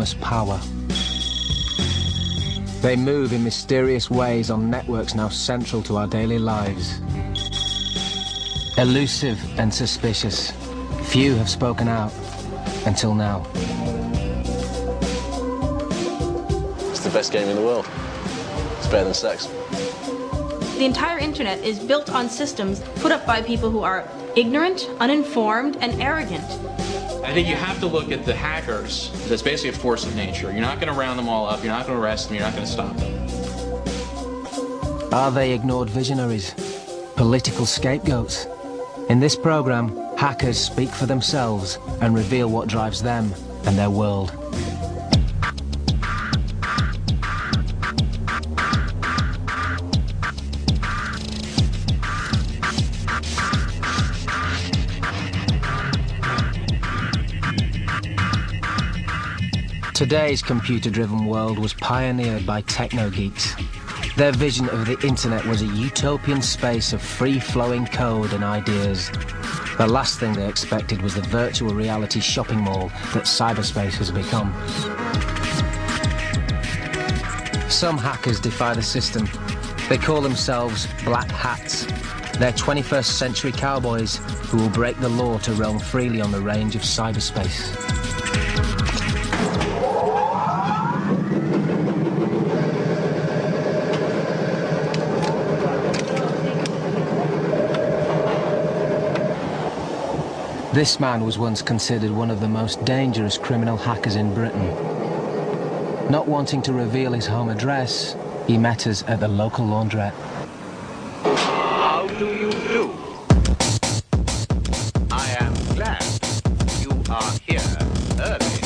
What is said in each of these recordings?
enormous power. They move in mysterious ways on networks now central to our daily lives. Elusive and suspicious, few have spoken out until now. It's the best game in the world. It's better than sex. The entire internet is built on systems put up by people who are ignorant, uninformed, and arrogant. I think you have to look at the hackers as basically a force of nature. You're not going to round them all up, you're not going to arrest them, you're not going to stop them. Are they ignored visionaries? Political scapegoats? In this program, hackers speak for themselves and reveal what drives them and their world. Today's computer-driven world was pioneered by techno-geeks. Their vision of the internet was a utopian space of free-flowing code and ideas. The last thing they expected was the virtual reality shopping mall that cyberspace has become. Some hackers defy the system. They call themselves Black Hats. They're 21st century cowboys who will break the law to roam freely on the range of cyberspace. This man was once considered one of the most dangerous criminal hackers in Britain. Not wanting to reveal his home address, he met us at the local laundrette. How do you do? I am glad you are here early.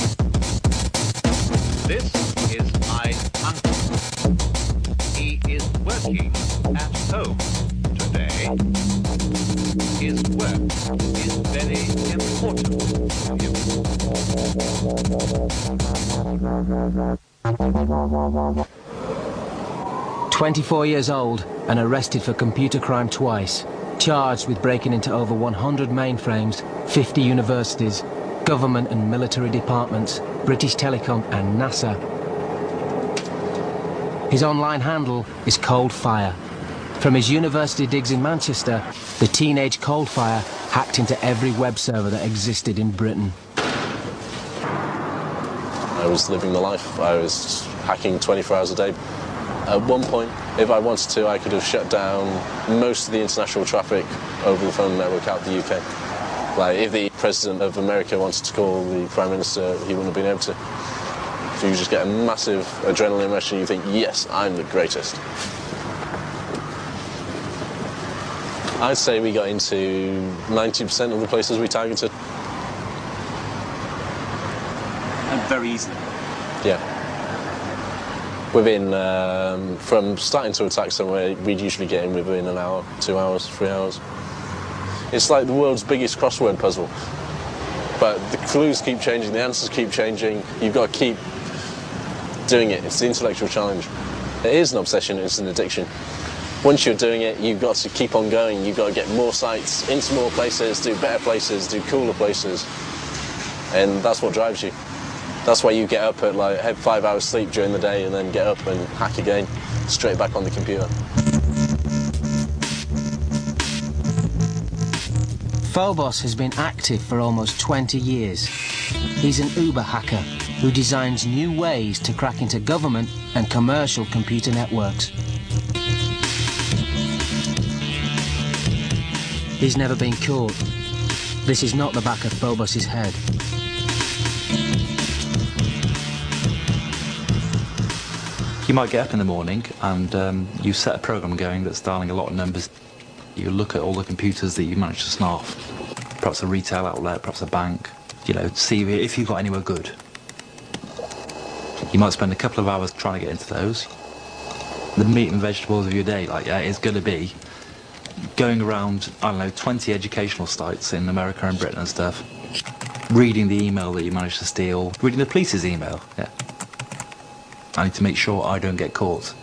This is my uncle. He is working at home today. His work is very important to him. 24 years old and arrested for computer crime twice, charged with breaking into over 100 mainframes, 50 universities, government and military departments, British Telecom and NASA. His online handle is Cold Fire. From his university digs in Manchester, the teenage Cold Fire hacked into every web server that existed in Britain. I was living my life. I was hacking 24 hours a day. At one point, if I wanted to, I could have shut down most of the international traffic over the phone network out the UK. Like, if the President of America wanted to call the Prime Minister, he wouldn't have been able to. So you just get a massive adrenaline rush and you think, yes, I'm the greatest. I'd say we got into 90% of the places we targeted. And very easily? Yeah. Within, from starting to attack somewhere, we'd usually get in within an hour, 2 hours, 3 hours. It's like the world's biggest crossword puzzle. But the clues keep changing, the answers keep changing. You've got to keep doing it. It's the intellectual challenge. It is an obsession, it's an addiction. Once you're doing it, you've got to keep on going. You've got to get more sites, into more places, do better places, do cooler places. And that's what drives you. That's why you get up at, like, have 5 hours sleep during the day and then get up and hack again, straight back on the computer. Phobos has been active for almost 20 years. He's an Uber hacker who designs new ways to crack into government and commercial computer networks. He's never been caught. This is not the back of Phobos's head. You might get up in the morning and you set a program going that's dialing a lot of numbers. You look at all the computers that you managed to snuff, perhaps a retail outlet, perhaps a bank, you know, see if you've got anywhere good. You might spend a couple of hours trying to get into those. The meat and vegetables of your day, like, yeah, is going to be going around, I don't know, 20 educational sites in America and Britain and stuff, reading the email that you managed to steal, reading the police's email, yeah. I need to make sure I don't get caught.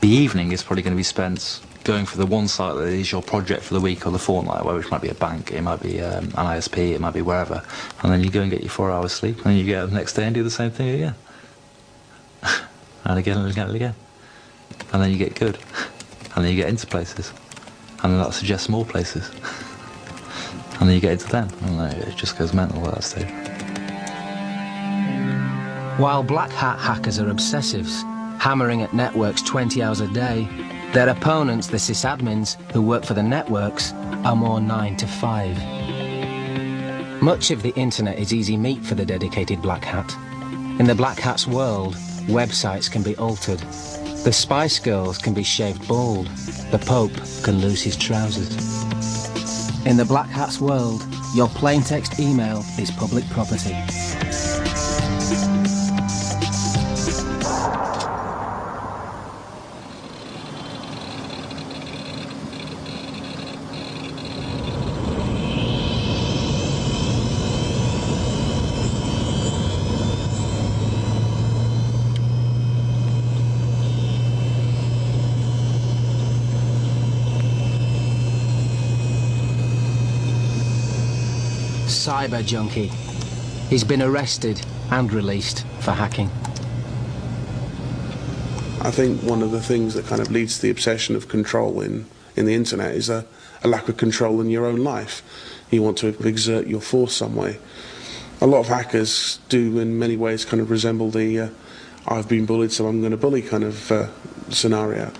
The evening is probably going to be spent going for the one site that is your project for the week or the fortnight, which might be a bank, it might be an ISP, it might be wherever, and then you go and get your 4 hours sleep, and then you get up the next day and do the same thing again. And again and again and again. And then you get good. And then you get into places. And then that suggests more places. And then you get into them. And it just goes mental at that stage. While black hat hackers are obsessives, hammering at networks 20 hours a day, their opponents, the sysadmins who work for the networks, are more 9 to 5. Much of the internet is easy meat for the dedicated black hat. In the black hat's world, websites can be altered. The Spice Girls can be shaved bald. The Pope can lose his trousers. In the black hat's world, your plain text email is public property. Cyber junkie. He's been arrested and released for hacking. I think one of the things that kind of leads to the obsession of control in the internet is a lack of control in your own life. You want to exert your force some way. A lot of hackers do in many ways kind of resemble the I've been bullied so I'm going to bully kind of scenario.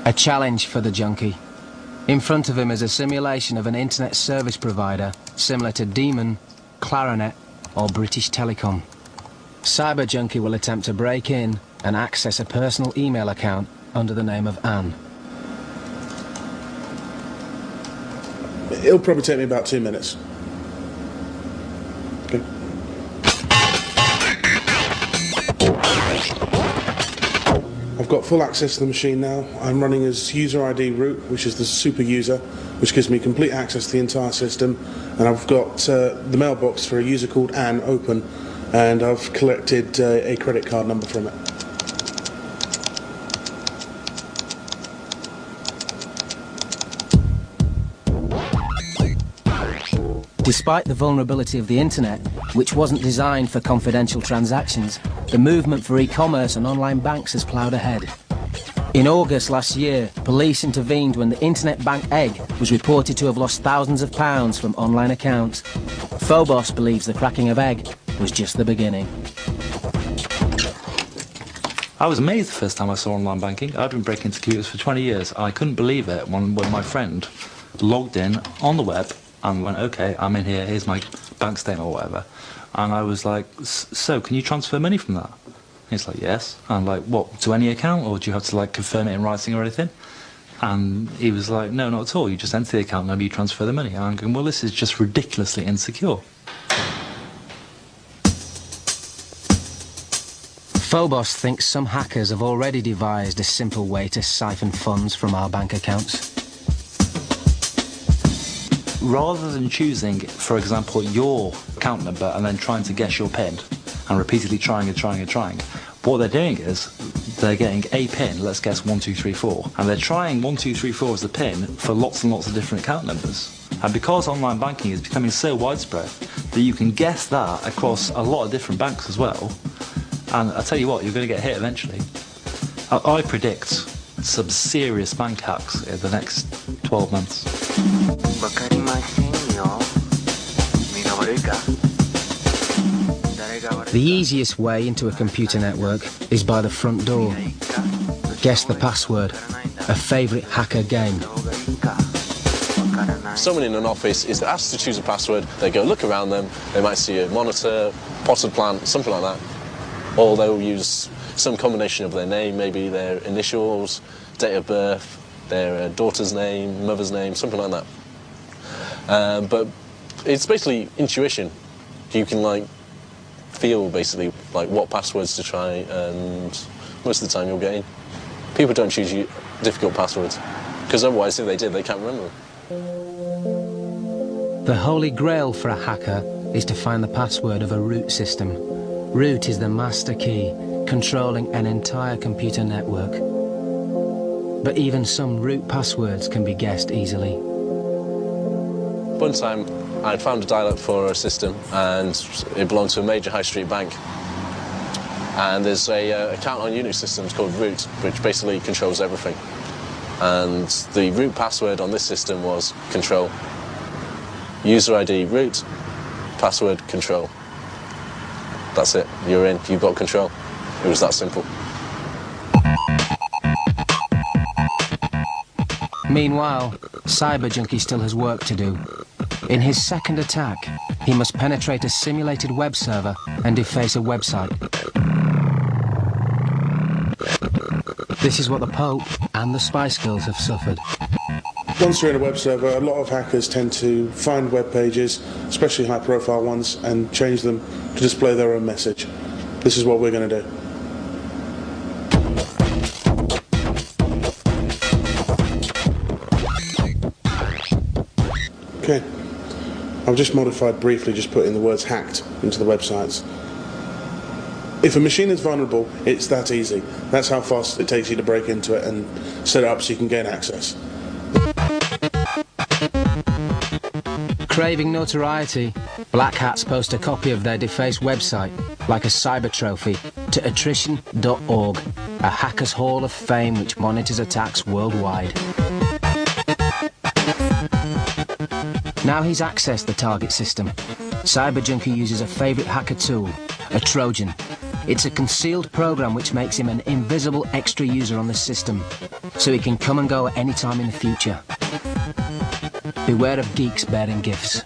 A challenge for the junkie. In front of him is a simulation of an internet service provider similar to Demon, Clarinet or British Telecom. Cyber Junkie will attempt to break in and access a personal email account under the name of Anne. It'll probably take me about 2 minutes. Okay. I've got full access to the machine now. I'm running as user ID root, which is the super user, which gives me complete access to the entire system. And I've got the mailbox for a user called Anne open, and I've collected a credit card number from it. Despite the vulnerability of the internet, which wasn't designed for confidential transactions, the movement for e-commerce and online banks has ploughed ahead. In August last year, police intervened when the internet bank Egg was reported to have lost thousands of pounds from online accounts. Phobos believes the cracking of Egg was just the beginning. I was amazed the first time I saw online banking. I've been breaking into computers for 20 years. I couldn't believe it when my friend logged in on the web and went, okay, I'm in here, here's my bank statement or whatever. And I was like, so can you transfer money from that? He's like, yes. And I'm like, what, to any account, or do you have to like confirm it in writing or anything? And he was like, no, not at all, you just enter the account number, you transfer the money. And I'm going, well, this is just ridiculously insecure. Phobos thinks some hackers have already devised a simple way to siphon funds from our bank accounts. Rather than choosing, for example, your account number and then trying to guess your PIN and repeatedly trying, what they're doing is they're getting a PIN, let's guess 1234, and they're trying 1234 as the PIN for lots and lots of different account numbers. And because online banking is becoming so widespread that you can guess that across a lot of different banks as well, and I tell you what, you're going to get hit eventually. I predict some serious bank hacks in the next 12 months. The easiest way into a computer network is by the front door. Guess the password, a favourite hacker game. Someone in an office is asked to choose a password, they go look around them, they might see a monitor, potted plant, something like that. Or they'll use some combination of their name, maybe their initials, date of birth, their daughter's name, mother's name, something like that. But it's basically intuition. You can like feel basically like what passwords to try, and most of the time you'll get in. People don't choose difficult passwords because otherwise if they did they can't remember them. The holy grail for a hacker is to find the password of a root system. Root is the master key controlling an entire computer network. but even some root passwords can be guessed easily. One time, I'd found a dial-up for a system, and it belonged to a major high street bank. And there's a account on Unix systems called root, which basically controls everything. And the root password on this system was control. User ID root, password control. That's it, you're in, you've got control. It was that simple. Meanwhile, Cyber Junkie still has work to do. In his second attack, he must penetrate a simulated web server and deface a website. This is what the Pope and the Spice Girls have suffered. Once you're in a web server, a lot of hackers tend to find web pages, especially high-profile ones, and change them to display their own message. This is what we're going to do. Okay. I've just modified briefly, just putting the words hacked into the websites. If a machine is vulnerable, it's that easy. That's how fast it takes you to break into it and set it up so you can gain access. Craving notoriety, Black Hats post a copy of their defaced website, like a cyber trophy, to attrition.org, a hacker's hall of fame which monitors attacks worldwide. Now he's accessed the target system. Cyber Junkie uses a favourite hacker tool, a Trojan. It's a concealed program which makes him an invisible extra user on the system, so he can come and go at any time in the future. Beware of geeks bearing gifts.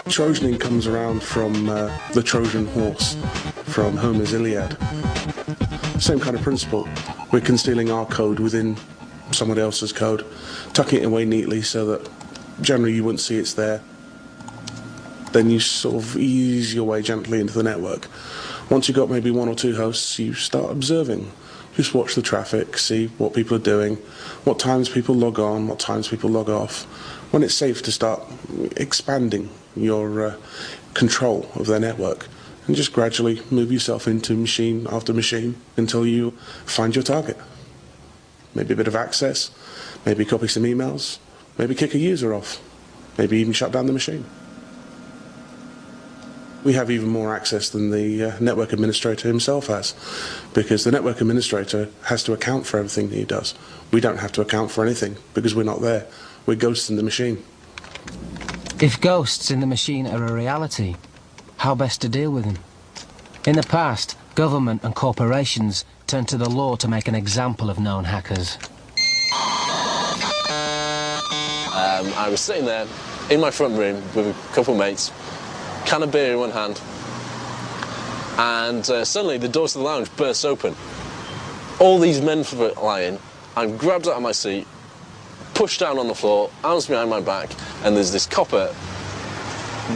Trojaning comes around from the Trojan horse from Homer's Iliad. Same kind of principle. We're concealing our code within someone else's code, tucking it away neatly so that generally you wouldn't see it's there. Then you sort of ease your way gently into the network. Once you've got maybe one or two hosts, you start observing. Just watch the traffic, see what people are doing, what times people log on, what times people log off, when it's safe to start expanding your control of their network, and just gradually move yourself into machine after machine until you find your target. Maybe a bit of access, maybe copy some emails, maybe kick a user off, maybe even shut down the machine. We have even more access than the network administrator himself has, because the network administrator has to account for everything that he does. We don't have to account for anything because we're not there. We're ghosts in the machine. If ghosts in the machine are a reality, how best to deal with them? In the past, government and corporations turned to the law to make an example of known hackers. I was sitting there in my front room with a couple of mates, can of beer in one hand, and suddenly the doors to the lounge burst open. All these men were lying. I'm grabbed out of my seat, pushed down on the floor, arms behind my back, and there's this copper,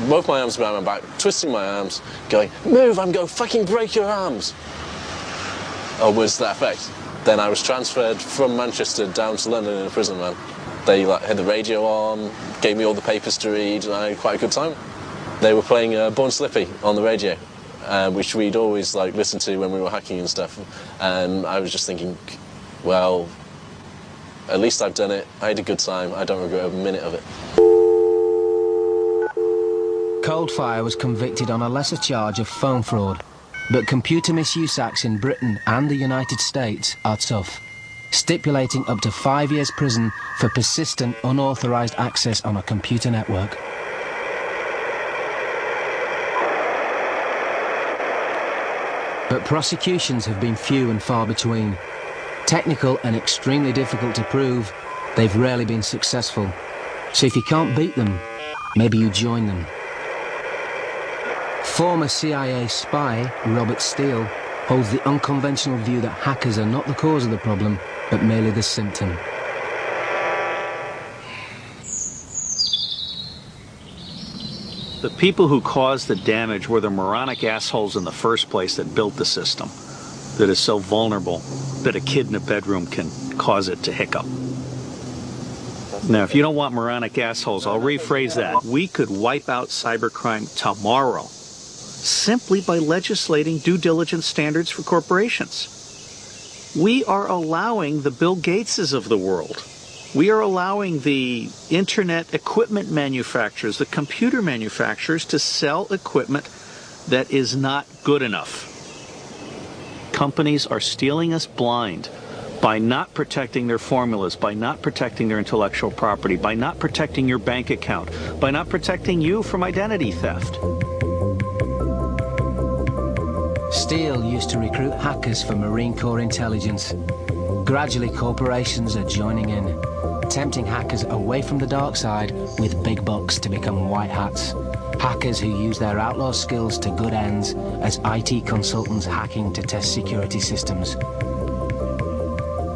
both my arms behind my back, twisting my arms, going, "Move, I'm going to fucking break your arms." Or was that effect? Then I was transferred from Manchester down to London in a prison van. They had the radio on, gave me all the papers to read, and I had quite a good time. They were playing Born Slippy on the radio, which we'd always listen to when we were hacking and stuff. And I was just thinking, well, at least I've done it. I had a good time. I don't regret a minute of it. Coldfire was convicted on a lesser charge of phone fraud, but computer misuse acts in Britain and the United States are tough, stipulating up to 5 years prison for persistent unauthorized access on a computer network. But prosecutions have been few and far between. Technical and extremely difficult to prove, they've rarely been successful. So if you can't beat them, maybe you join them. Former CIA spy Robert Steele holds the unconventional view that hackers are not the cause of the problem, but merely the symptom. The people who caused the damage were the moronic assholes in the first place that built the system that is so vulnerable that a kid in a bedroom can cause it to hiccup. Now, if you don't want moronic assholes, I'll rephrase that. We could wipe out cybercrime tomorrow simply by legislating due diligence standards for corporations. We are allowing the Bill Gateses of the world. We are allowing the internet equipment manufacturers, the computer manufacturers, to sell equipment that is not good enough. Companies are stealing us blind by not protecting their formulas, by not protecting their intellectual property, by not protecting your bank account, by not protecting you from identity theft. Steele used to recruit hackers for Marine Corps intelligence. Gradually, corporations are joining in, tempting hackers away from the dark side with big bucks to become white hats. Hackers who use their outlaw skills to good ends as IT consultants hacking to test security systems.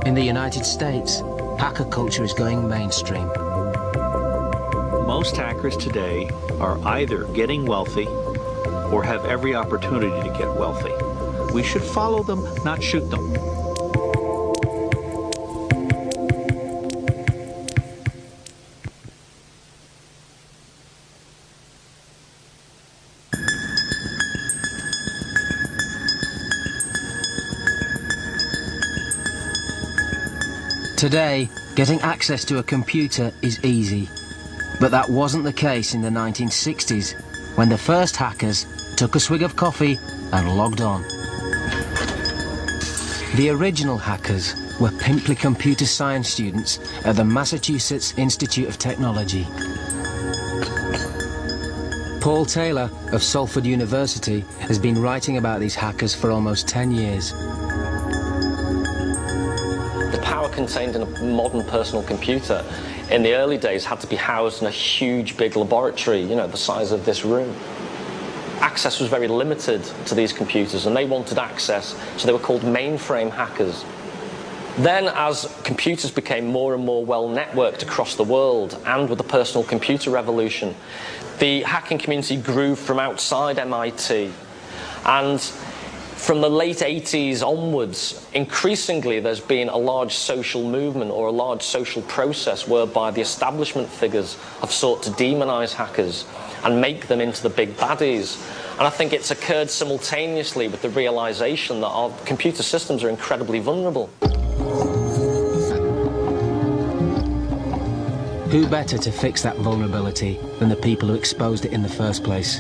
In the United States, hacker culture is going mainstream. Most hackers today are either getting wealthy or have every opportunity to get wealthy. We should follow them, not shoot them. Today, getting access to a computer is easy. But that wasn't the case in the 1960s, when the first hackers took a swig of coffee and logged on. The original hackers were pimply computer science students at the Massachusetts Institute of Technology. Paul Taylor of Salford University has been writing about these hackers for almost 10 years. The power contained in a modern personal computer in the early days had to be housed in a huge big laboratory, you know, the size of this room. Access was very limited to these computers, and they wanted access, so they were called mainframe hackers. Then, as computers became more and more well-networked across the world, and with the personal computer revolution, the hacking community grew from outside MIT. And from the late 80s onwards, increasingly there's been a large social movement or a large social process whereby the establishment figures have sought to demonize hackers and make them into the big baddies. And I think it's occurred simultaneously with the realization that our computer systems are incredibly vulnerable. Who better to fix that vulnerability than the people who exposed it in the first place?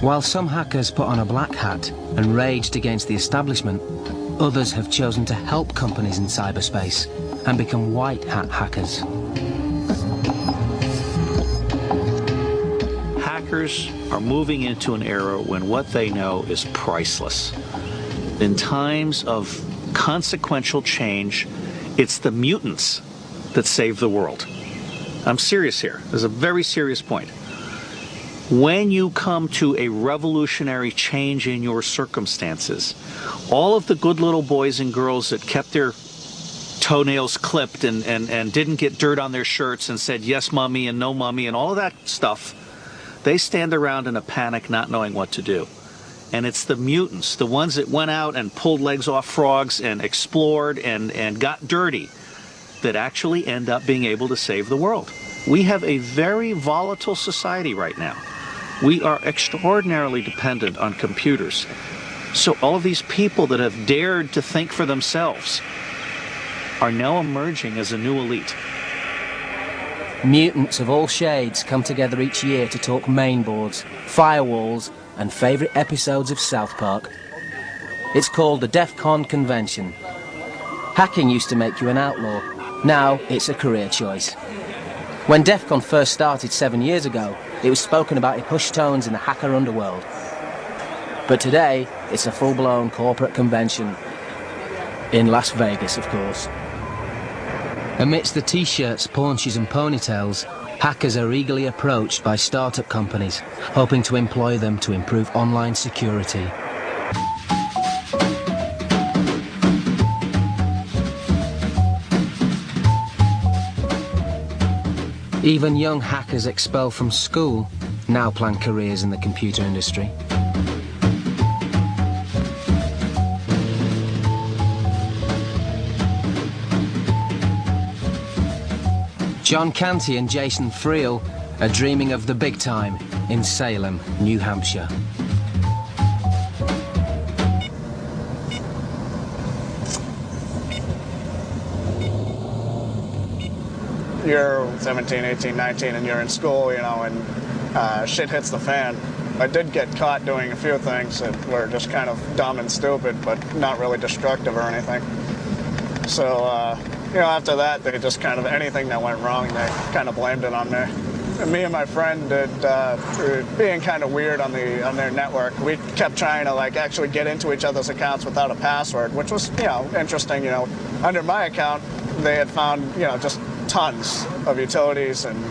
While some hackers put on a black hat and raged against the establishment, others have chosen to help companies in cyberspace and become white hat hackers. Hackers are moving into an era when what they know is priceless. In times of consequential change, it's the mutants that save the world. I'm serious here. There's a very serious point. When you come to a revolutionary change in your circumstances, all of the good little boys and girls that kept their toenails clipped and didn't get dirt on their shirts and said yes mommy and no mommy and all of that stuff, they stand around in a panic not knowing what to do. And it's the mutants, the ones that went out and pulled legs off frogs and explored and got dirty, that actually end up being able to save the world. We have a very volatile society right now. We are extraordinarily dependent on computers. So all of these people that have dared to think for themselves are now emerging as a new elite. Mutants of all shades come together each year to talk mainboards, firewalls, and favourite episodes of South Park. It's called the DEF CON Convention. Hacking used to make you an outlaw. Now it's a career choice. When DEF CON first started 7 years ago, it was spoken about in hushed tones in the hacker underworld. But today, it's a full-blown corporate convention. In Las Vegas, of course. Amidst the t-shirts, paunches and ponytails, hackers are eagerly approached by startup companies, hoping to employ them to improve online security. Even young hackers expelled from school now plan careers in the computer industry. John Canty and Jason Friel are dreaming of the big time in Salem, New Hampshire. you're 17, 18, 19, and you're in school, you know, and shit hits the fan. I did get caught doing a few things that were just kind of dumb and stupid, but not really destructive or anything. So, you know, after that, they just kind of, anything that went wrong, they kind of blamed it on me. And me and my friend did, being kind of weird on their network, we kept trying to, like, actually get into each other's accounts without a password, which was, you know, interesting. You know, under my account, they had found, you know, just tons of utilities and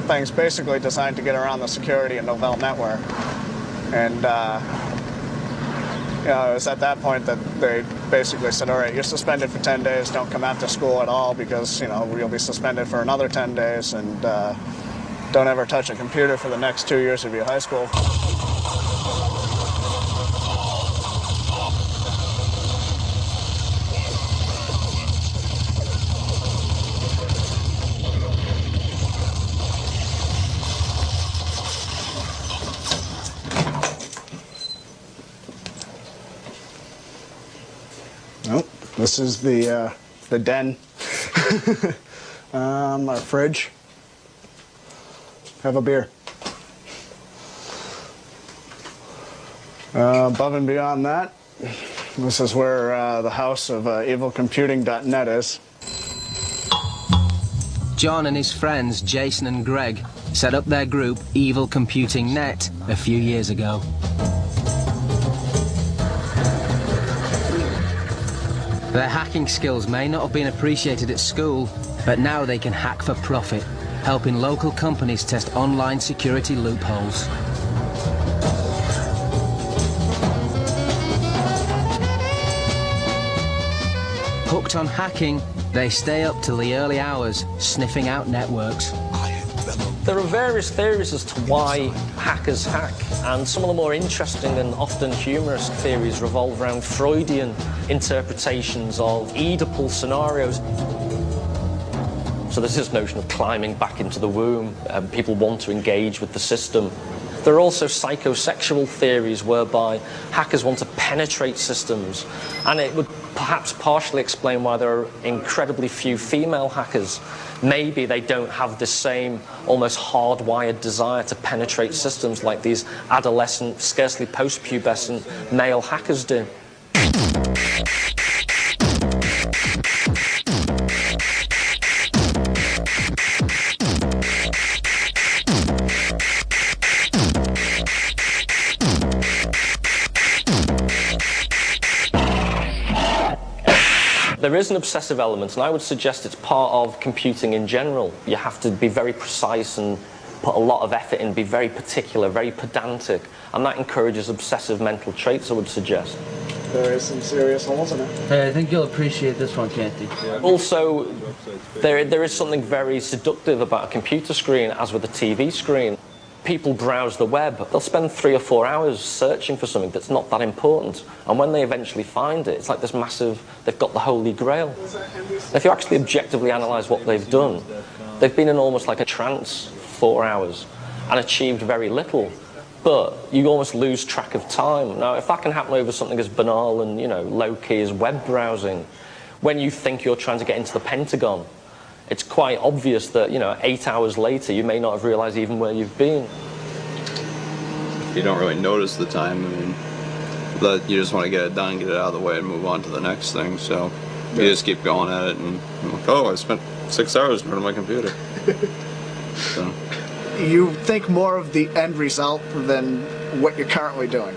things basically designed to get around the security in Novell network. And, you know, it was at that point that they basically said, all right, you're suspended for 10 days, don't come after school at all because, you know, you'll be suspended for another 10 days and don't ever touch a computer for the next 2 years of your high school. This is the den, our fridge. Have a beer. Above and beyond that, this is where the house of evilcomputing.net is. John and his friends, Jason and Greg, set up their group Evil Computing Net a few years ago. Their hacking skills may not have been appreciated at school, but now they can hack for profit, helping local companies test online security loopholes. Hooked on hacking, they stay up till the early hours, sniffing out networks. There are various theories as to why hackers hack, and some of the more interesting and often humorous theories revolve around Freudian interpretations of Oedipal scenarios. So there's this notion of climbing back into the womb, people want to engage with the system. There are also psychosexual theories whereby hackers want to penetrate systems, and it would perhaps partially explain why there are incredibly few female hackers. Maybe they don't have the same almost hardwired desire to penetrate systems like these adolescent, scarcely post-pubescent male hackers do. There is an obsessive element, and I would suggest it's part of computing in general. You have to be very precise and put a lot of effort in, be very particular, very pedantic, and that encourages obsessive mental traits, I would suggest. There is some serious holes in it. Hey, I think you'll appreciate this one, Canty. Also, there is something very seductive about a computer screen, as with a TV screen. People browse the web, they'll spend 3 or 4 hours searching for something that's not that important, and when they eventually find it, it's like this massive, they've got the holy grail. If you actually objectively analyse what they've done, they've been in almost like a trance 4 hours and achieved very little, but you almost lose track of time. Now, if that can happen over something as banal and, you know, low-key as web browsing, when you think you're trying to get into the Pentagon, it's quite obvious that, you know, 8 hours later, you may not have realised even where you've been. You don't really notice the time. I mean, you just want to get it done, get it out of the way, and move on to the next thing. So you just keep going at it, and I'm like, oh, I spent 6 hours in front of my computer. So. You think more of the end result than what you're currently doing.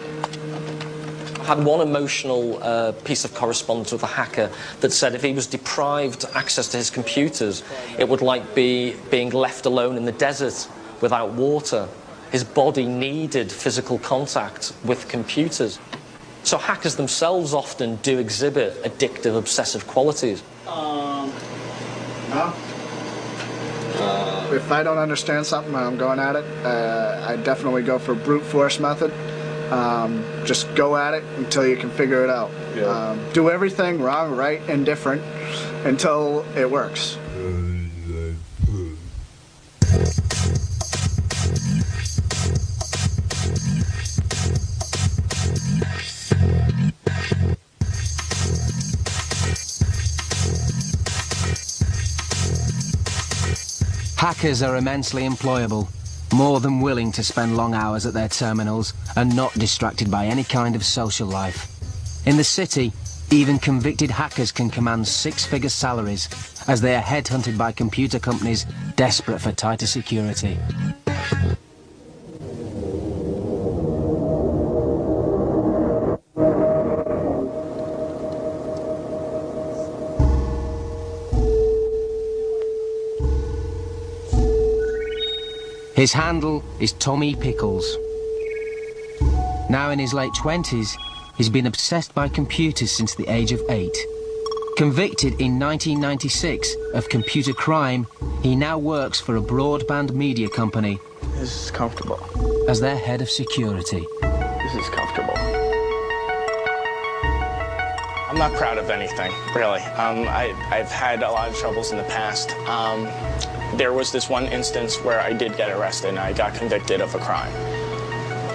I had one emotional piece of correspondence with a hacker that said if he was deprived access to his computers, it would like being left alone in the desert without water. His body needed physical contact with computers. So hackers themselves often do exhibit addictive, obsessive qualities. No. If I don't understand something when I'm going at it, I definitely go for brute force method. Just go at it until you can figure it out. Yeah. Do everything wrong, right, indifferent until it works. Hackers are immensely employable, more than willing to spend long hours at their terminals and not distracted by any kind of social life. In the city, even convicted hackers can command six-figure salaries as they are headhunted by computer companies desperate for tighter security. His handle is Tommy Pickles. Now in his late 20s, he's been obsessed by computers since the age of 8. Convicted in 1996 of computer crime, he now works for a broadband media company. This is comfortable. As their head of security. This is comfortable. I'm not proud of anything, really. I've had a lot of troubles in the past. There was this one instance where I did get arrested and I got convicted of a crime.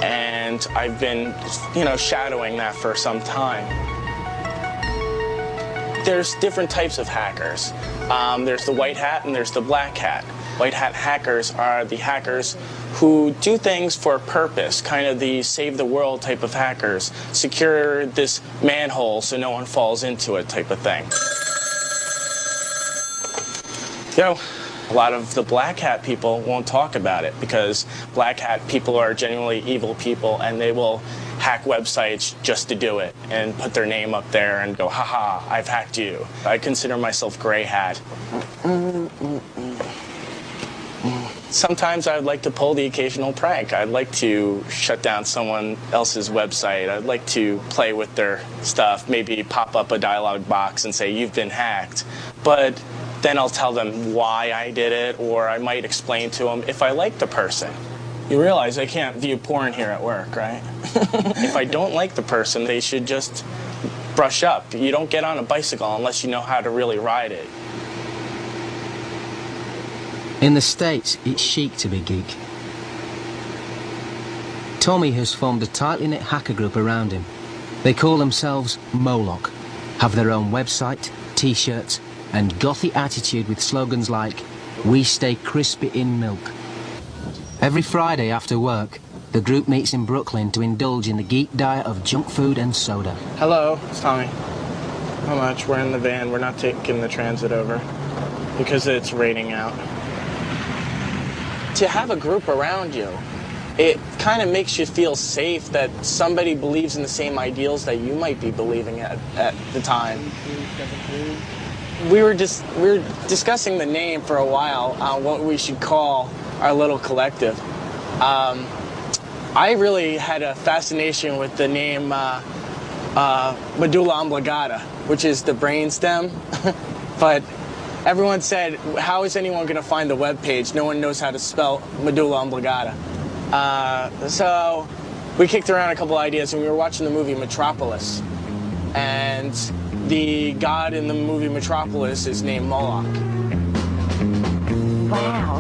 And I've been, shadowing that for some time. There's different types of hackers. There's the white hat and there's the black hat. White hat hackers are the hackers who do things for a purpose, kind of the save the world type of hackers. Secure this manhole so no one falls into it type of thing. A lot of the black hat people won't talk about it because black hat people are genuinely evil people and they will hack websites just to do it and put their name up there and go, haha, I've hacked you. I consider myself gray hat. Sometimes I would like to pull the occasional prank. I'd like to shut down someone else's website. I'd like to play with their stuff, maybe pop up a dialog box and say, you've been hacked. But then I'll tell them why I did it, or I might explain to them if I like the person. You realize I can't view porn here at work, right? If I don't like the person, they should just brush up. You don't get on a bicycle unless you know how to really ride it. In the States, it's chic to be geek. Tommy has formed a tightly knit hacker group around him. They call themselves Moloch, have their own website, t-shirts, and gothy attitude with slogans like, we stay crispy in milk. Every Friday after work, the group meets in Brooklyn to indulge in the geek diet of junk food and soda. Hello, it's Tommy. How much? We're in the van. We're not taking the transit over because it's raining out. To have a group around you, it kind of makes you feel safe that somebody believes in the same ideals that you might be believing at the time. We were discussing the name for a while on what we should call our little collective. I really had a fascination with the name medulla oblongata, which is the brainstem. But everyone said, how is anyone going to find the web page? No one knows how to spell medulla oblongata. So we kicked around a couple ideas, and we were watching the movie Metropolis. And the god in the movie Metropolis is named Moloch. Wow.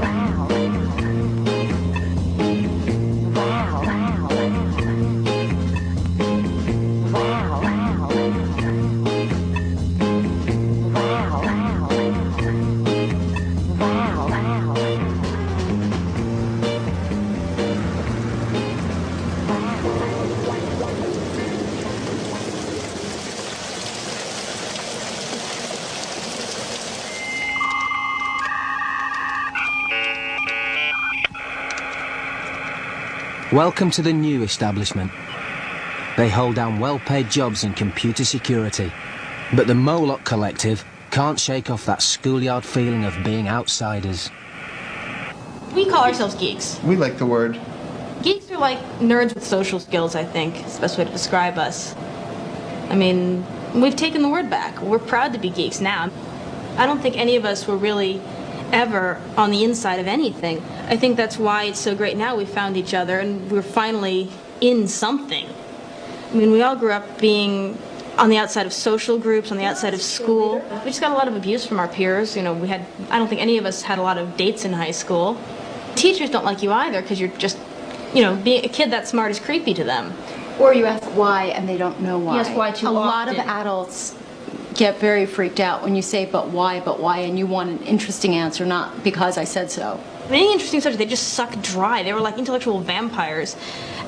Welcome to the new establishment. They hold down well-paid jobs in computer security. But the Moloch Collective can't shake off that schoolyard feeling of being outsiders. We call ourselves geeks. We like the word. Geeks are like nerds with social skills, I think. It's the best way to describe us. I mean, we've taken the word back. We're proud to be geeks now. I don't think any of us were really ever on the inside of anything. I think that's why it's so great now we found each other and we're finally in something. I mean, we all grew up being on the outside of social groups, on the outside of school. We just got a lot of abuse from our peers. I don't think any of us had a lot of dates in high school. Teachers don't like you either because you're just, being a kid that smart is creepy to them. Or you ask why and they don't know why. You ask why too often. A lot of adults get very freaked out when you say, but why, and you want an interesting answer, not because I said so. Any interesting subject, they just suck dry. They were like intellectual vampires.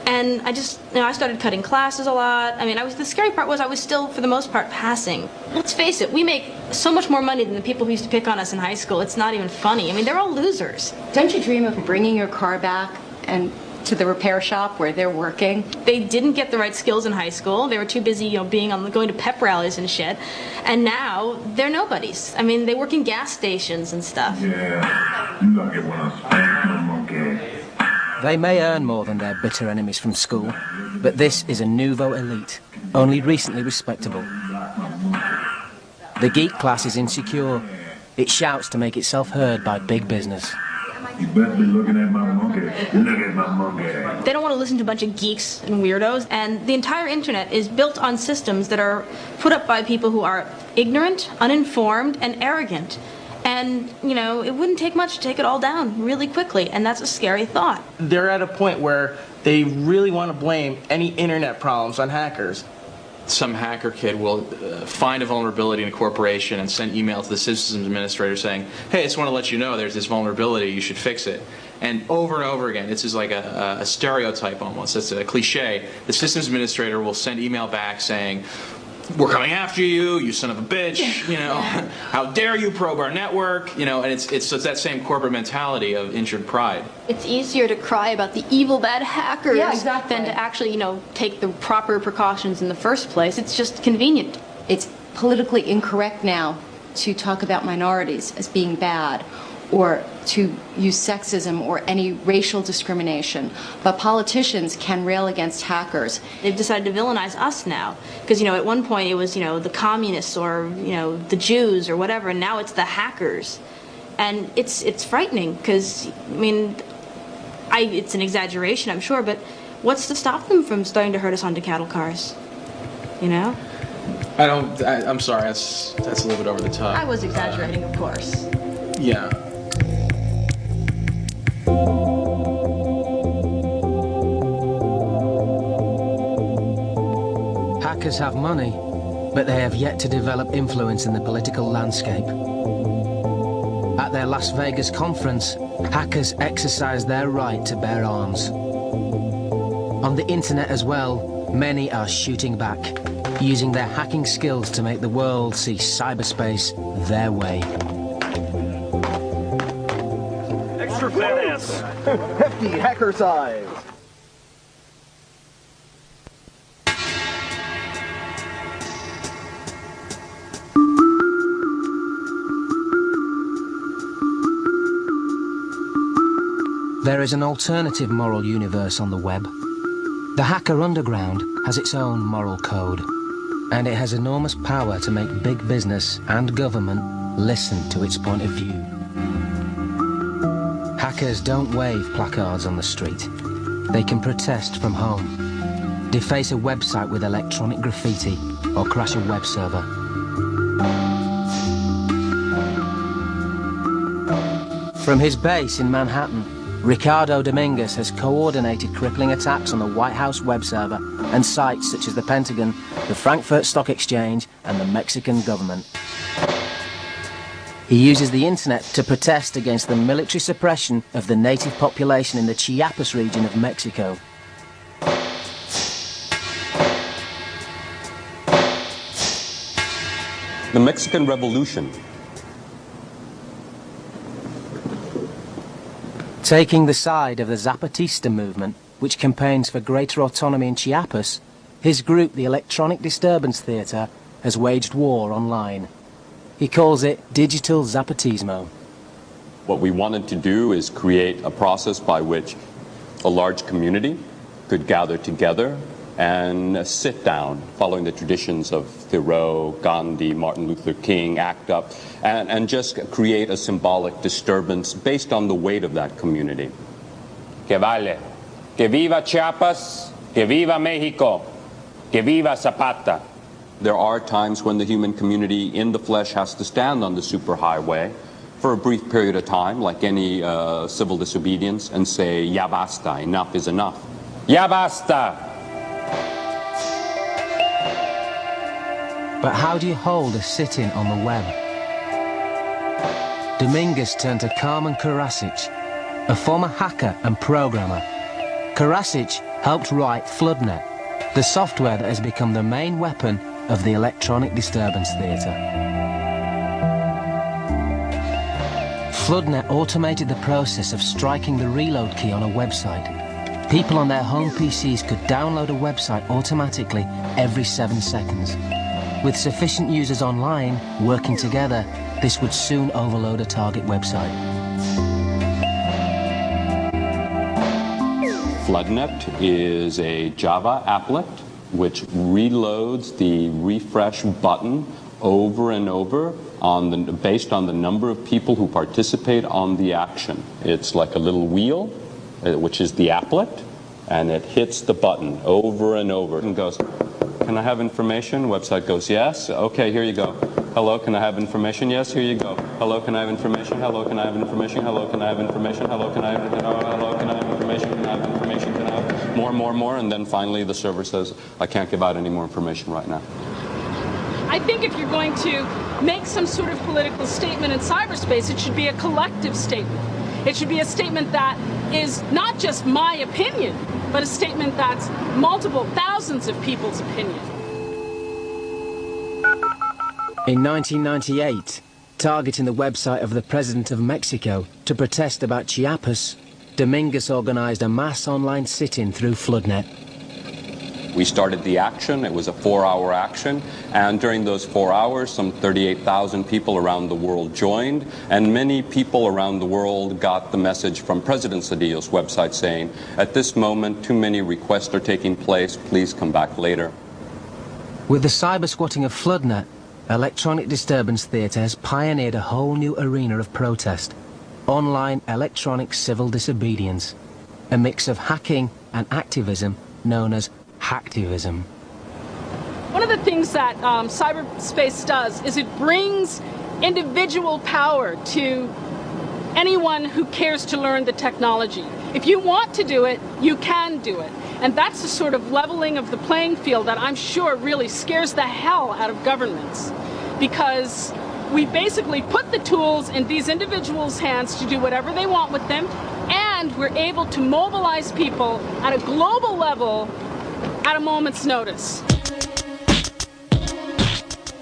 And I just, I started cutting classes a lot. I mean, the scary part was I was still, for the most part, passing. Let's face it, we make so much more money than the people who used to pick on us in high school. It's not even funny. I mean, they're all losers. Don't you dream of bringing your car back and to the repair shop where they're working? They didn't get the right skills in high school. They were too busy, going to pep rallies and shit. And now they're nobodies. I mean, they work in gas stations and stuff. Yeah, you like it when I spank my monkey. They may earn more than their bitter enemies from school, but this is a nouveau elite, only recently respectable. The geek class is insecure. It shouts to make itself heard by big business. You better be looking at my monkey. Look at my monkey. They don't want to listen to a bunch of geeks and weirdos, and the entire internet is built on systems that are put up by people who are ignorant, uninformed, and arrogant. And, it wouldn't take much to take it all down really quickly, and that's a scary thought. They're at a point where they really want to blame any internet problems on hackers. Some hacker kid will find a vulnerability in a corporation and send email to the systems administrator saying, hey, I just want to let you know there's this vulnerability, you should fix it. And over again, this is like a stereotype almost, it's a cliche. The systems administrator will send email back saying, we're coming after you, you son of a bitch, how dare you probe our network, and it's that same corporate mentality of injured pride. It's easier to cry about the evil, bad hackers than to actually, take the proper precautions in the first place. It's just convenient. It's politically incorrect now to talk about minorities as being bad or to use sexism or any racial discrimination. But politicians can rail against hackers. They've decided to villainize us now. Because, at one point it was, the communists or, the Jews or whatever, and now it's the hackers. And it's frightening because, it's an exaggeration, I'm sure, but what's to stop them from starting to hurt us onto cattle cars? I'm sorry, that's a little bit over the top. I was exaggerating, of course. Yeah. Hackers have money, but they have yet to develop influence in the political landscape. At their Las Vegas conference, hackers exercised their right to bear arms. On the internet as well, many are shooting back, using their hacking skills to make the world see cyberspace their way. Extra fast! Hefty hacker size! There is an alternative moral universe on the web. The hacker underground has its own moral code, and it has enormous power to make big business and government listen to its point of view. Hackers don't wave placards on the street. They can protest from home, deface a website with electronic graffiti, or crash a web server. From his base in Manhattan, Ricardo Dominguez has coordinated crippling attacks on the White House web server and sites such as the Pentagon, the Frankfurt Stock Exchange, and the Mexican government. He uses the internet to protest against the military suppression of the native population in the Chiapas region of Mexico. The Mexican Revolution. Taking the side of the Zapatista movement, which campaigns for greater autonomy in Chiapas, his group, the Electronic Disturbance Theatre, has waged war online. He calls it Digital Zapatismo. What we wanted to do is create a process by which a large community could gather together and sit down, following the traditions of Thoreau, Gandhi, Martin Luther King, ACT UP, and just create a symbolic disturbance based on the weight of that community. Que vale. Que viva Chiapas, que viva Mexico, que viva Zapata. There are times when the human community in the flesh has to stand on the superhighway for a brief period of time, like any civil disobedience, and say, ya basta, enough is enough. Ya basta! But how do you hold a sit-in on the web? Dominguez turned to Carmen Karasic, a former hacker and programmer. Karasic helped write FloodNet, the software that has become the main weapon of the electronic disturbance theatre. FloodNet automated the process of striking the reload key on a website. People on their home PCs could download a website automatically every 7 seconds. With sufficient users online working together, this would soon overload a target website. FloodNet is a Java applet which reloads the refresh button over and over based on the number of people who participate on the action. It's like a little wheel, which is the applet, and it hits the button over and over and goes, "Can I have information?" Website goes, "Yes." "Okay, here you go." "Hello, can I have information?" "Yes, here you go." "Hello, can I have information?" "Hello, can I have information?" "Hello, can I have information?" "Hello, can I have information?" "Hello, can I have information?" "Can I have information?" "Can I have more?" And then finally the server says, "I can't give out any more information right now." I think if you're going to make some sort of political statement in cyberspace, it should be a collective statement. It should be a statement that is not just my opinion, but a statement that's multiple thousands of people's opinion. In 1998, targeting the website of the President of Mexico to protest about Chiapas, Dominguez organized a mass online sit-in through FloodNet. We started the action. It was a 4-hour action, and during those 4 hours, some 38,000 people around the world joined, and many people around the world got the message from President Cedillo's website saying, "At this moment, too many requests are taking place. Please come back later." With the cyber-squatting of FloodNet, electronic disturbance theatre has pioneered a whole new arena of protest. Online electronic civil disobedience. A mix of hacking and activism known as hacktivism. One of the things that cyberspace does is it brings individual power to anyone who cares to learn the technology. If you want to do it, you can do it. And that's the sort of leveling of the playing field that I'm sure really scares the hell out of governments. Because we basically put the tools in these individuals' hands to do whatever they want with them, and we're able to mobilize people at a global level at a moment's notice.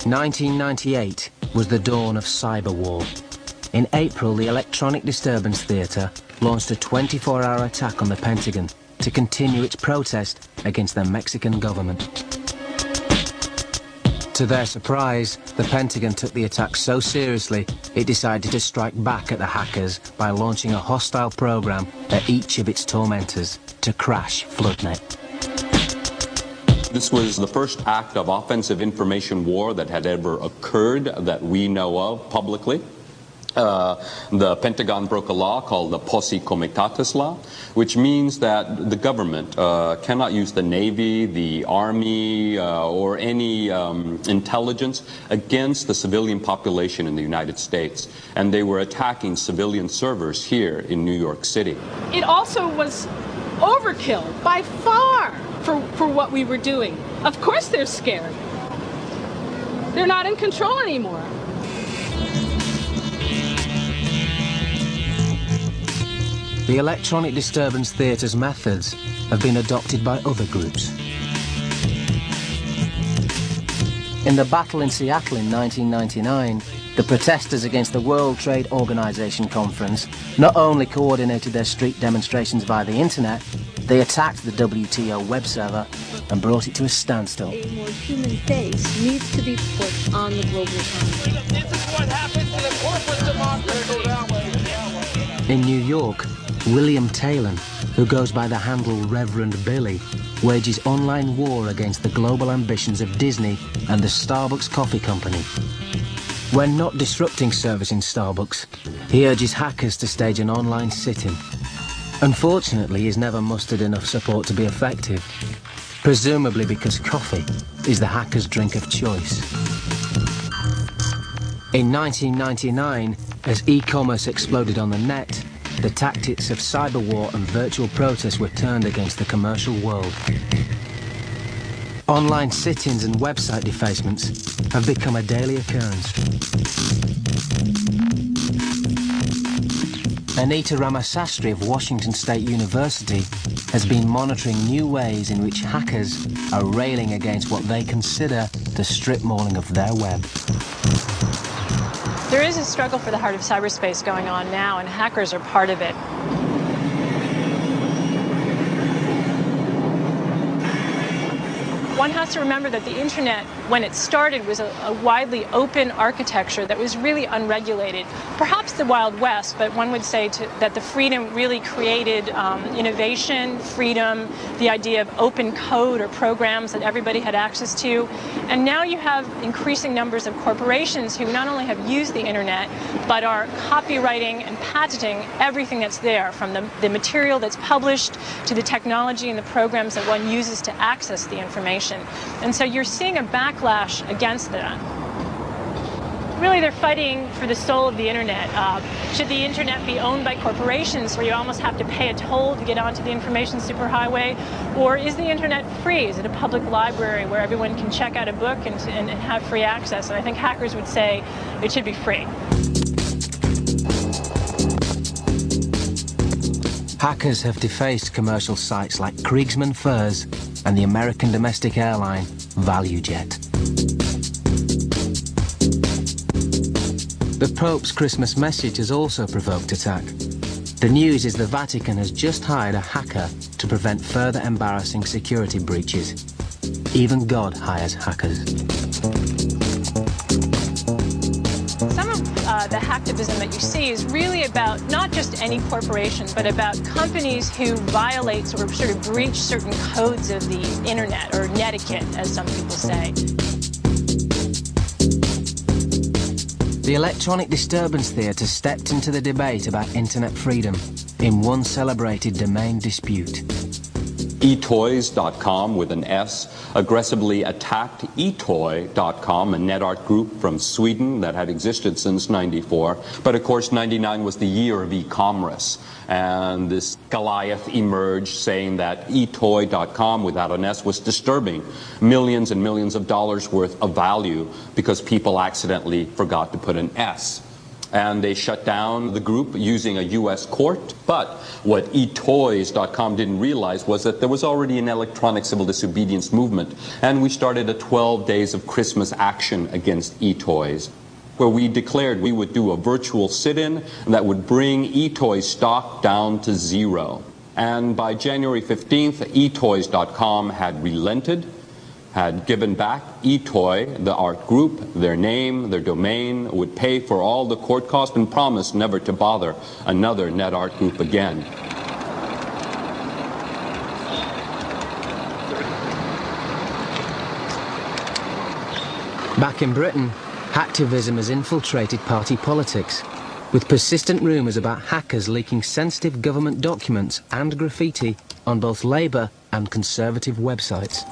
1998 was the dawn of cyber war. In April, the Electronic Disturbance Theatre launched a 24-hour attack on the Pentagon to continue its protest against the Mexican government. To their surprise, the Pentagon took the attack so seriously, it decided to strike back at the hackers by launching a hostile program at each of its tormentors to crash FloodNet. This was the first act of offensive information war that had ever occurred that we know of publicly. The Pentagon broke a law called the Posse Comitatus Law, which means that the government cannot use the Navy, the Army, or any intelligence against the civilian population in the United States. And they were attacking civilian servers here in New York City. It also was overkill by far for what we were doing. Of course they're scared. They're not in control anymore. The Electronic Disturbance Theatre's methods have been adopted by other groups. In the battle in Seattle in 1999, the protesters against the World Trade Organization conference not only coordinated their street demonstrations via the internet, they attacked the WTO web server and brought it to a standstill. A more human face needs to be put on the global economy. This is what happens to the corporate democracy. In New York, William Talon, who goes by the handle Reverend Billy, wages online war against the global ambitions of Disney and the Starbucks Coffee Company. When not disrupting service in Starbucks, he urges hackers to stage an online sit-in. Unfortunately, he's never mustered enough support to be effective, presumably because coffee is the hacker's drink of choice. In 1999, as e-commerce exploded on the net, the tactics of cyber war and virtual protests were turned against the commercial world. Online sit-ins and website defacements have become a daily occurrence. Anita Ramasastry of Washington State University has been monitoring new ways in which hackers are railing against what they consider the strip mauling of their web. There is a struggle for the heart of cyberspace going on now, and hackers are part of it. One has to remember that the internet, when it started, was a widely open architecture that was really unregulated. Perhaps the Wild West, but one would say that the freedom really created innovation, freedom, the idea of open code or programs that everybody had access to. And now you have increasing numbers of corporations who not only have used the internet, but are copywriting and patenting everything that's there, from the material that's published to the technology and the programs that one uses to access the information. And so you're seeing a backlash against that. Really, they're fighting for the soul of the internet. Should the internet be owned by corporations where you almost have to pay a toll to get onto the information superhighway? Or is the internet free? Is it a public library where everyone can check out a book and have free access? And I think hackers would say it should be free. Hackers have defaced commercial sites like Kriegsmann Furs and the American domestic airline ValueJet. The Pope's Christmas message has also provoked attack. The news is the Vatican has just hired a hacker to prevent further embarrassing security breaches. Even God hires hackers. The hacktivism that you see is really about not just any corporation, but about companies who violate or sort of breach certain codes of the internet, or netiquette, as some people say. The Electronic Disturbance Theatre stepped into the debate about internet freedom in one celebrated domain dispute. eToys.com with an S aggressively attacked eToy.com, a net art group from Sweden that had existed since '94. But of course, '99 was the year of e-commerce. And this Goliath emerged saying that eToy.com without an S was disturbing. Millions and millions of dollars worth of value because people accidentally forgot to put an S. And they shut down the group using a U.S. court. But what eToys.com didn't realize was that there was already an electronic civil disobedience movement, and we started a 12 days of Christmas action against eToys, where we declared we would do a virtual sit-in that would bring eToys stock down to zero. And by January 15th, eToys.com had relented, had given back eToy, the art group, their name, their domain, would pay for all the court costs, and promised never to bother another net art group again. Back in Britain, hacktivism has infiltrated party politics, with persistent rumours about hackers leaking sensitive government documents and graffiti on both Labour and Conservative websites.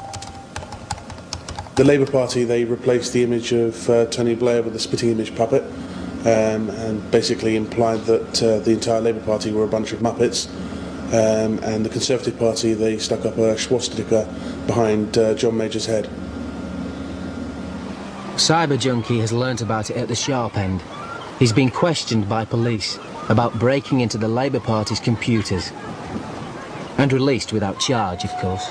The Labour Party, they replaced the image of Tony Blair with a spitting image puppet, and basically implied that the entire Labour Party were a bunch of Muppets. And the Conservative Party, they stuck up a swastika behind John Major's head. Cyber Junkie has learnt about it at the sharp end. He's been questioned by police about breaking into the Labour Party's computers. And released without charge, of course.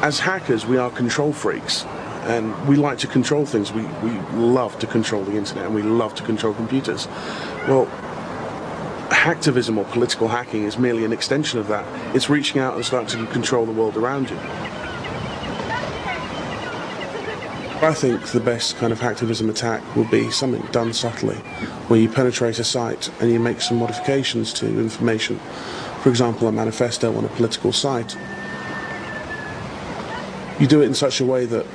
As hackers, we are control freaks, and we like to control things. We love to control the internet, and we love to control computers. Well, hacktivism or political hacking is merely an extension of that. It's reaching out and starting to control the world around you. I think the best kind of hacktivism attack will be something done subtly, where you penetrate a site and you make some modifications to information. For example, a manifesto on a political site. You do it in such a way that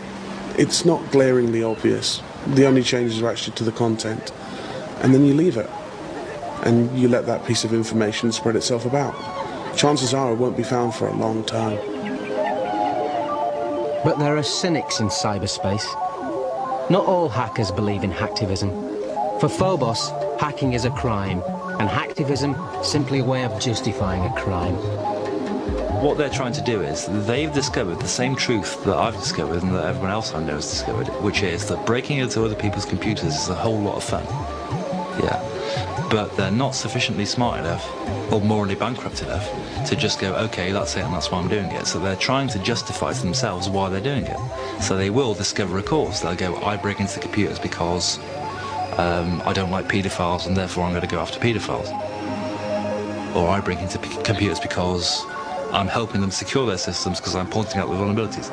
it's not glaringly obvious. The only changes are actually to the content. And then you leave it. And you let that piece of information spread itself about. Chances are it won't be found for a long time. But there are cynics in cyberspace. Not all hackers believe in hacktivism. For Phobos, hacking is a crime, and hacktivism simply a way of justifying a crime. what they're trying to do is they've discovered the same truth that I've discovered and that everyone else I know has discovered, which is that breaking into other people's computers is a whole lot of fun. Yeah. But they're not sufficiently smart enough or morally bankrupt enough to just go, okay, that's it and that's why I'm doing it. So they're trying to justify to themselves why they're doing it. So they will discover a cause. They'll go, I break into computers because I don't like paedophiles and therefore I'm going to go after paedophiles. Or I break into computers because I'm helping them secure their systems because I'm pointing out the vulnerabilities.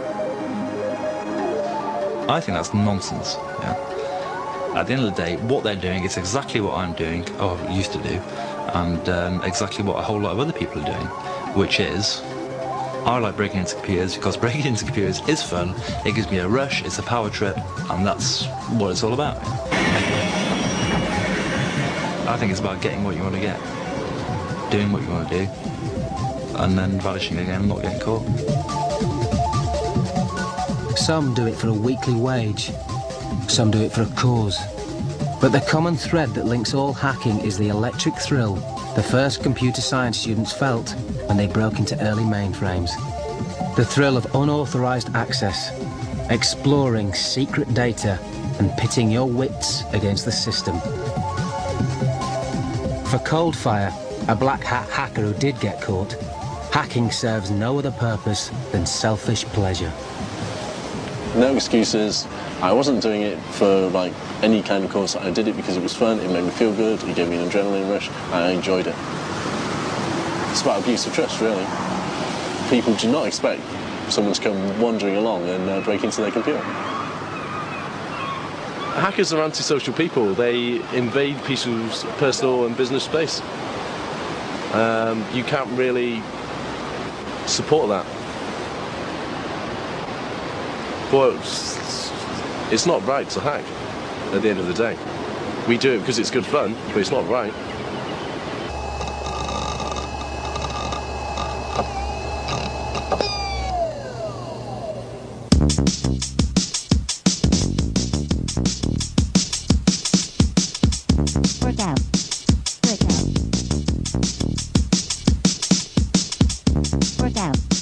I think that's nonsense. Yeah. At the end of the day, what they're doing is exactly what I'm doing, or used to do, and exactly what a whole lot of other people are doing, which is, I like breaking into computers because breaking into computers is fun, it gives me a rush, it's a power trip, and that's what it's all about. I think it's about getting what you want to get, doing what you want to do, and then vanishing again and not getting caught. Some do it for a weekly wage. Some do it for a cause. But the common thread that links all hacking is the electric thrill the first computer science students felt when they broke into early mainframes. The thrill of unauthorized access, exploring secret data and pitting your wits against the system. For Coldfire, a black hat hacker who did get caught, hacking serves no other purpose than selfish pleasure. No excuses. I wasn't doing it for like any kind of cause. I did it because it was fun, it made me feel good, it gave me an adrenaline rush, and I enjoyed it. It's about abuse of trust, really. People do not expect someone to come wandering along and break into their computer. Hackers are antisocial people. They invade people's personal and business space. You can't really support that. But it's not right to hack at the end of the day. We do it because it's good fun, but it's not right. Work out.